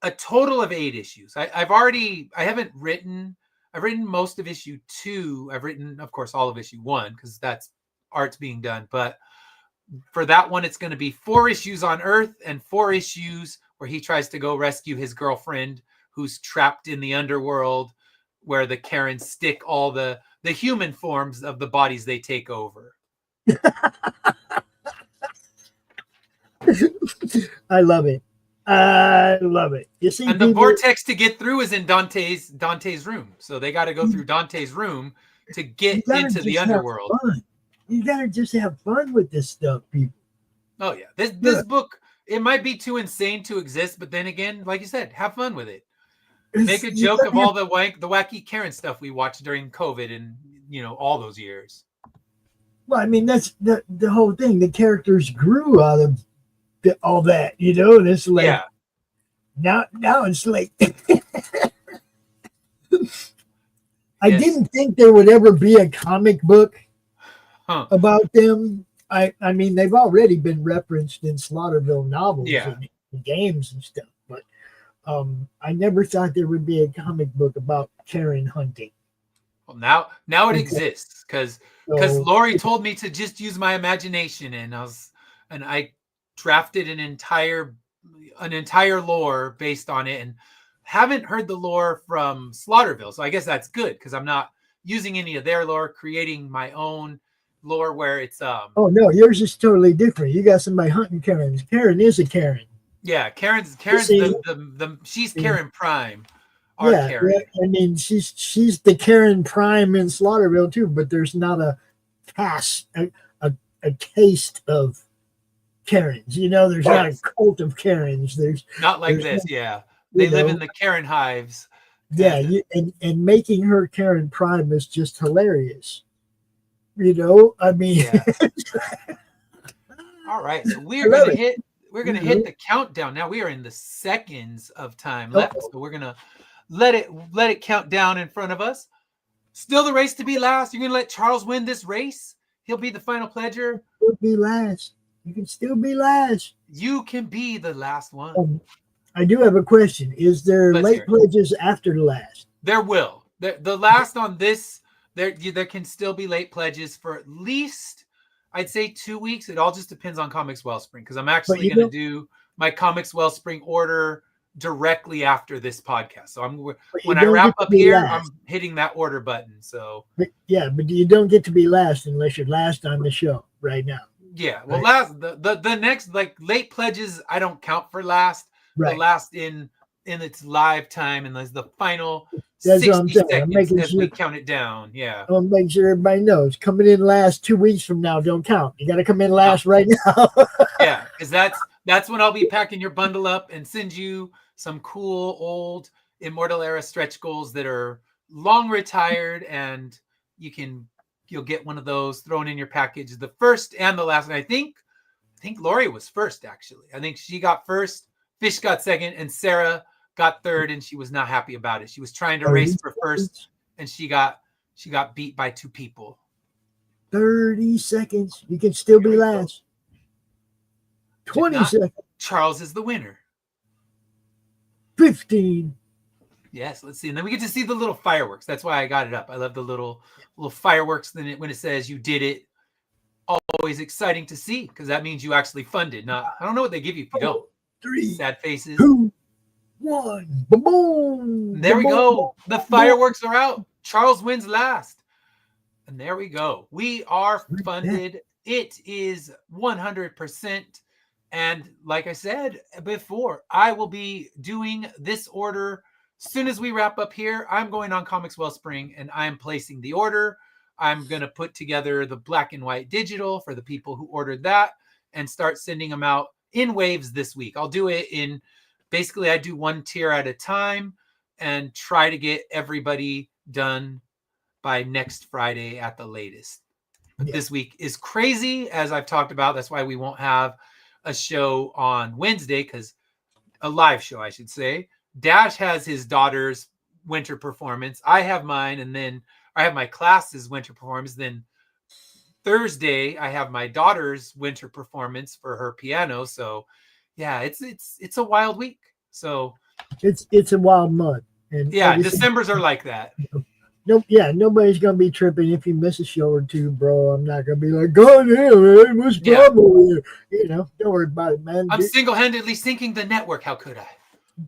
a total of 8 issues. I've written most of issue 2. I've written, of course, all of issue 1 because that's art's being done. But for that one, it's going to be 4 issues on Earth and 4 issues where he tries to go rescue his girlfriend who's trapped in the underworld, where the Karens stick all the human forms of the bodies they take over. I love it. I love it. You see, and the vortex to get through is in Dante's room, so they got to go through Dante's room to get into the underworld. You gotta just have fun with this stuff, people. Oh yeah, this book, it might be too insane to exist, but then again, like you said, have fun with it. Make a joke of all the wacky Karen stuff we watched during COVID and all those years. Well, I mean, that's the whole thing. The characters grew out of all that, and it's like, yeah. Now it's like, I didn't think there would ever be a comic book about them. I mean, they've already been referenced in Slaughterville novels and games and stuff, but I never thought there would be a comic book about Karen hunting. Well, now it exists because Lori told me to just use my imagination, and I drafted an entire lore based on it, and haven't heard the lore from Slaughterville, so I guess that's good because I'm not using any of their lore, creating my own lore where it's Oh no, yours is totally different. You got somebody hunting Karens. Karen is a Karen. Yeah, Karen's she's Karen Prime. Karen. Yeah, I mean she's the Karen Prime in Slaughterville too, but there's not a caste of Karens. There's not a cult of Karens. There's not like this. They live in the Karen hives. Yeah, and making her Karen Prime is just hilarious. I mean. Yeah. All right, so we're gonna hit the countdown. Now we are in the seconds of time left, so we're gonna let it count down in front of us. Still the race to be last. You're gonna let Charles win this race. He'll be the final pledger. He'll be last. You can still be last. You can be the last one. I do have a question. Is there late pledges after the last? There will. The last on this, there can still be late pledges for at least, I'd say, 2 weeks. It all just depends on Comics Wellspring, because I'm actually going to do my Comics Wellspring order directly after this podcast. So when I wrap up here, I'm hitting that order button. So but you don't get to be last unless you're last on the show right now. Yeah, well, last the next, like, late pledges, I don't count for last. Right. The last in its live time, and there's the final 60 seconds as we count it down. Yeah, I'll make sure everybody knows. Coming in last 2 weeks from now don't count. You got to come in last right now. Yeah, because that's when I'll be packing your bundle up and send you some cool old Immortal Era stretch goals that are long retired, and you'll get one of those thrown in your package, the first and the last. And I think Lori was first, actually. I think she got first, Fish got second, and Sarah got third, and she was not happy about it. She was trying to race for first, and she got beat by 2 people. 30 seconds. You can still be last. 20 seconds. Charles is the winner. 15. Yes, let's see. And then we get to see the little fireworks. That's why I got it up. I love the little fireworks. Then when it says you did it, always exciting to see, because that means you actually funded. I don't know what they give you if you don't. 3, sad faces. 2, 1. Boom! There we go. The fireworks are out. Charles wins last. And there we go. We are funded. It is 100%. And like I said before, I will be doing this order as soon as we wrap up here. I'm going on Comics Wellspring and I'm placing the order. I'm going to put together the black and white digital for the people who ordered that and start sending them out in waves this week. I'll do it in, basically I do one tier at a time and try to get everybody done by next Friday at the latest. But this week is crazy, as I've talked about. That's why we won't have a show on Wednesday, because a live show, I should say. Dash has his daughter's winter performance. I have mine, and then I have my class's winter performance. Then Thursday, I have my daughter's winter performance for her piano. So, yeah, it's a wild week. So it's a wild month. And yeah, Decembers are like that. Nope, yeah, nobody's gonna be tripping if you miss a show or two, bro. I'm not gonna be like, "God damn, man, what's problem here?" You know, don't worry about it, man. I'm single-handedly sinking the network. How could I?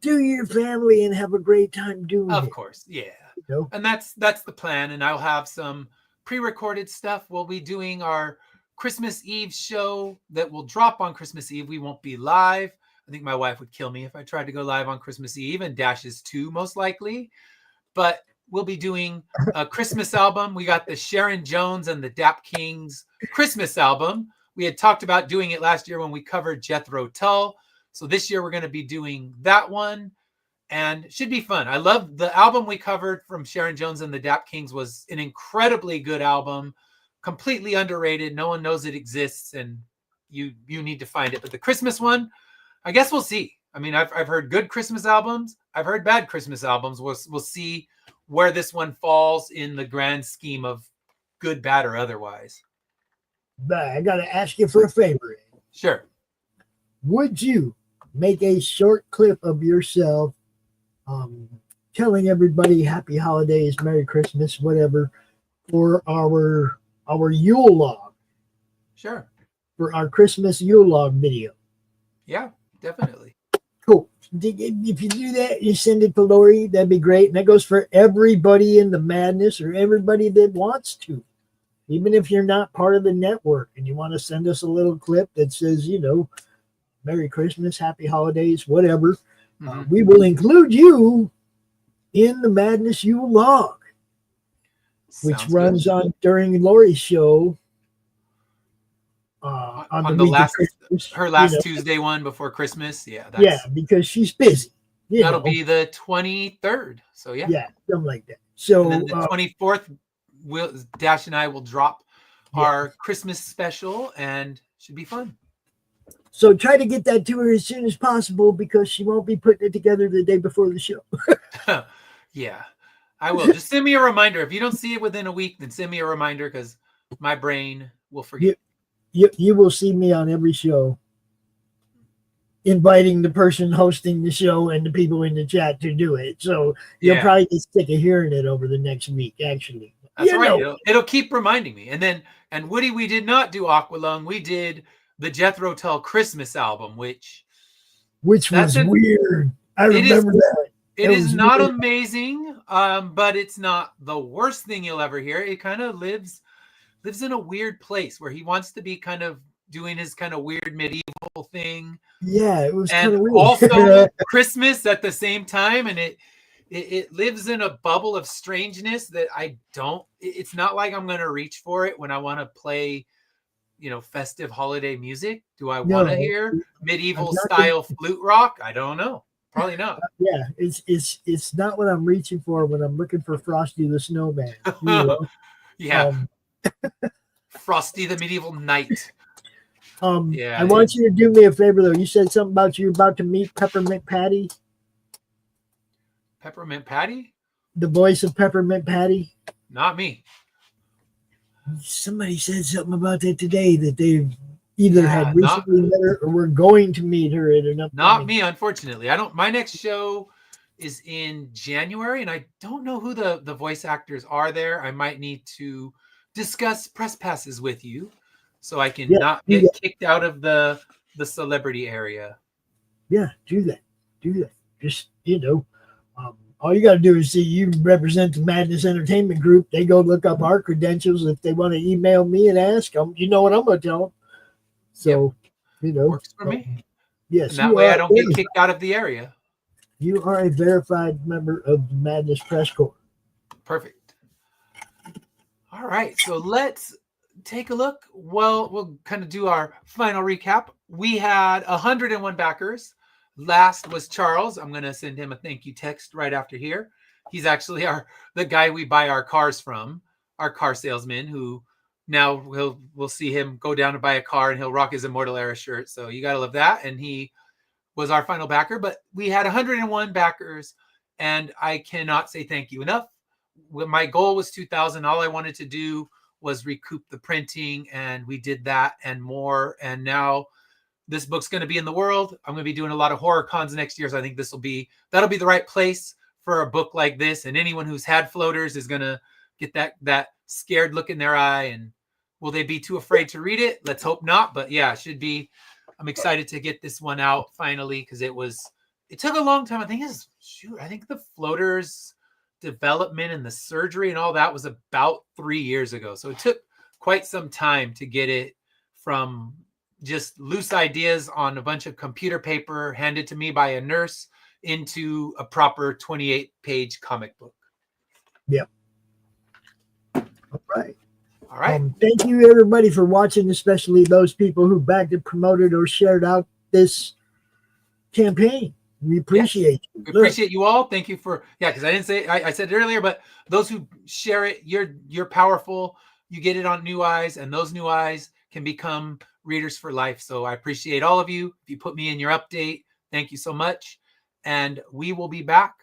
Do your family and have a great time doing it. Of course, yeah. You know? And that's the plan. And I'll have some pre-recorded stuff. We'll be doing our Christmas Eve show that will drop on Christmas Eve. We won't be live. I think my wife would kill me if I tried to go live on Christmas Eve, and Dashes too, most likely. But we'll be doing a Christmas album. We got the Sharon Jones and the Dap Kings Christmas album. We had talked about doing it last year when we covered Jethro Tull. So this year we're going to be doing that one, and it should be fun. I love the album we covered from Sharon Jones and the Dap Kings. Was an incredibly good album, completely underrated. No one knows it exists, and you need to find it. But the Christmas one, I guess we'll see. I mean, I've heard good Christmas albums. I've heard bad Christmas albums. We'll see where this one falls in the grand scheme of good, bad, or otherwise. But I got to ask you for a favor. Sure. Would you make a short clip of yourself telling everybody happy holidays, Merry Christmas, whatever, for our Yule log? Sure. For our Christmas Yule log video. Yeah, definitely. Cool. If you do that, you send it to Lori, that'd be great. And that goes for everybody in the madness, or everybody that wants to. Even if you're not part of the network and you want to send us a little clip that says, you know, Merry Christmas, Happy Holidays, whatever, we will include you in the Madness Yule log, which runs on during Lori's show. On the last, her last Tuesday one before Christmas. Yeah, because she's busy. That'll be the 23rd. So yeah, something like that. So and then the 24th, Dash and I will drop our Christmas special, and should be fun. So try to get that to her as soon as possible, because she won't be putting it together the day before the show. Yeah, I will. Just send me a reminder. If you don't see it within a week, then send me a reminder, because my brain will forget. You will see me on every show inviting the person hosting the show and the people in the chat to do it. So you'll probably get sick of hearing it over the next week, actually. That's right. It'll keep reminding me. And Woody, we did not do Aqualung. We did the Jethro Tull Christmas album, which was weird. I remember that. It is not amazing, but it's not the worst thing you'll ever hear. It kind of lives in a weird place where he wants to be kind of doing his kind of weird medieval thing. Yeah, it was kind of weird. Also Christmas at the same time, and it lives in a bubble of strangeness that it's not like I'm going to reach for it when I want to play, festive holiday music. Do I want to hear medieval style flute rock? I don't know. Probably not. Yeah, it's not what I'm reaching for when I'm looking for Frosty the Snowman. Yeah. Frosty the Medieval Knight. I want you to do me a favor, though. You said something about you about to meet Peppermint Patty. Peppermint Patty? The voice of Peppermint Patty? Not me. Somebody said something about that today, that they've either had recently met her or were going to meet her at an upcoming. Not me, unfortunately. My next show is in January, and I don't know who the voice actors are there. I might need to discuss press passes with you so I can not get kicked out of the celebrity area. Yeah, do that. Just, all you got to do is see you represent the Madness Entertainment Group. They go look up our credentials. If they want to email me and ask them, you know what I'm going to tell them. So, Works for me. Yes. And that way I don't get kicked out of the area. You are a verified member of the Madness Press Corps. Perfect. All right. So let's take a look. Well, we'll kind of do our final recap. We had 101 backers. Last was Charles. I'm going to send him a thank you text right after here. He's actually the guy we buy our cars from, our car salesman, who now we'll see him go down to buy a car and he'll rock his Immortal Era shirt. So you got to love that. And he was our final backer, but we had 101 backers and I cannot say thank you enough. My goal was 2,000. All I wanted to do was recoup the printing, and we did that and more. And now this book's going to be in the world. I'm going to be doing a lot of horror cons next year. So I think that'll be the right place for a book like this. And anyone who's had floaters is going to get that scared look in their eye. And will they be too afraid to read it? Let's hope not. But yeah, it should be. I'm excited to get this one out finally, because it took a long time. I think the floaters development and the surgery and all that was about 3 years ago. So it took quite some time to get it from just loose ideas on a bunch of computer paper handed to me by a nurse into a proper 28-page comic book. Yep. All right. All right. Thank you, everybody, for watching, especially those people who backed and promoted or shared out this campaign. We appreciate you. We appreciate you all. Thank you for, because I didn't say, I said it earlier, but those who share it, you're powerful. You get it on new eyes, and those new eyes can become readers for life. So I appreciate all of you. If you put me in your update, thank you so much. And we will be back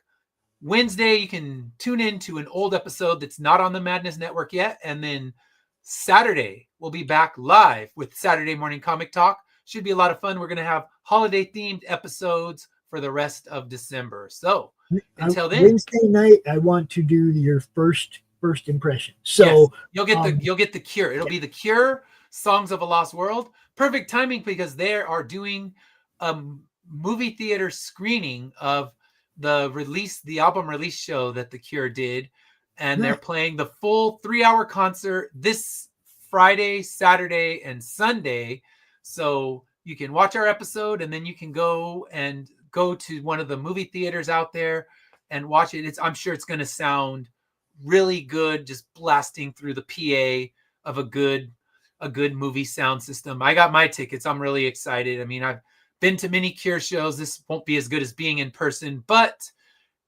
Wednesday. You can tune in to an old episode that's not on the Madness Network yet. And then Saturday, we'll be back live with Saturday Morning Comic Talk. Should be a lot of fun. We're going to have holiday themed episodes for the rest of December. So until then, Wednesday night, I want to do your first impression. So yes, you'll get the Cure. It'll be the Cure, Songs of a Lost World. Perfect timing, because they are doing a movie theater screening of the album release show that the Cure did, and they're playing the full 3-hour concert this Friday, Saturday, and Sunday. So you can watch our episode, and then you can go to one of the movie theaters out there and watch it. I'm sure it's going to sound really good, just blasting through the PA of a good movie sound system. I got my tickets. I'm really excited. I mean, I've been to many Cure shows. This won't be as good as being in person, but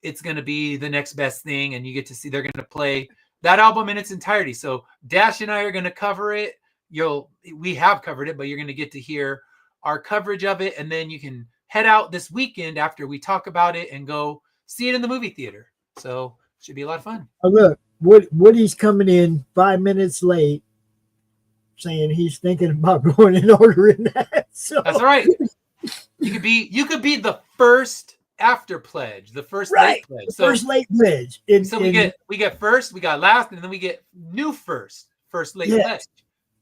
it's going to be the next best thing. And you get to see, they're going to play that album in its entirety. So Dash and I are going to cover it. We have covered it, but you're going to get to hear our coverage of it. And then you can head out this weekend after we talk about it and go see it in the movie theater. So it should be a lot of fun. Oh, look, Woody's coming in 5 minutes late, saying he's thinking about going and ordering that. So that's all right. You could be the first after pledge, the first late pledge. First late pledge. We get first, we got last, and then we get new first late pledge.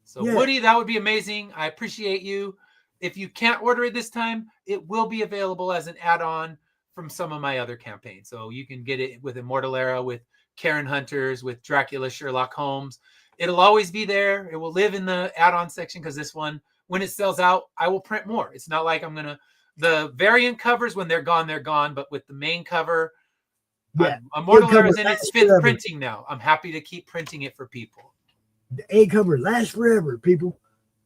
So Woody, that would be amazing. I appreciate you. If you can't order it this time, it will be available as an add-on from some of my other campaigns. So you can get it with Immortal Era, with Karen Hunters, with Dracula, Sherlock Holmes. It'll always be there. It will live in the add-on section, because this one, when it sells out, I will print more. It's not like the variant covers, when they're gone. But with the main cover, Immortal Era is in its 5th printing now. I'm happy to keep printing it for people. The A cover lasts forever, people.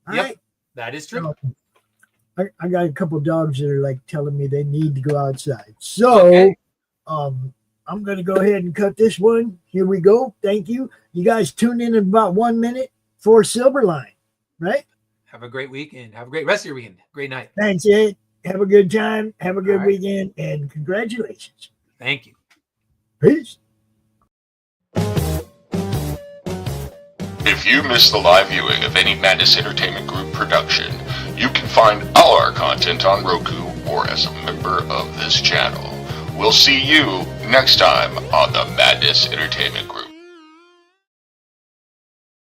All right? That is true. I got a couple dogs that are like telling me they need to go outside. So I'm going to go ahead and cut this one. Here we go. Thank you. You guys tune in about 1 minute for Silverline, right? Have a great weekend. Have a great rest of your weekend. Great night. Thanks, Ed. Have a good time. Have a good weekend. And congratulations. Thank you. Peace. If you missed the live viewing of any Madness Entertainment Group production, you can find all our content on Roku or as a member of this channel. We'll see you next time on the Madness Entertainment Group.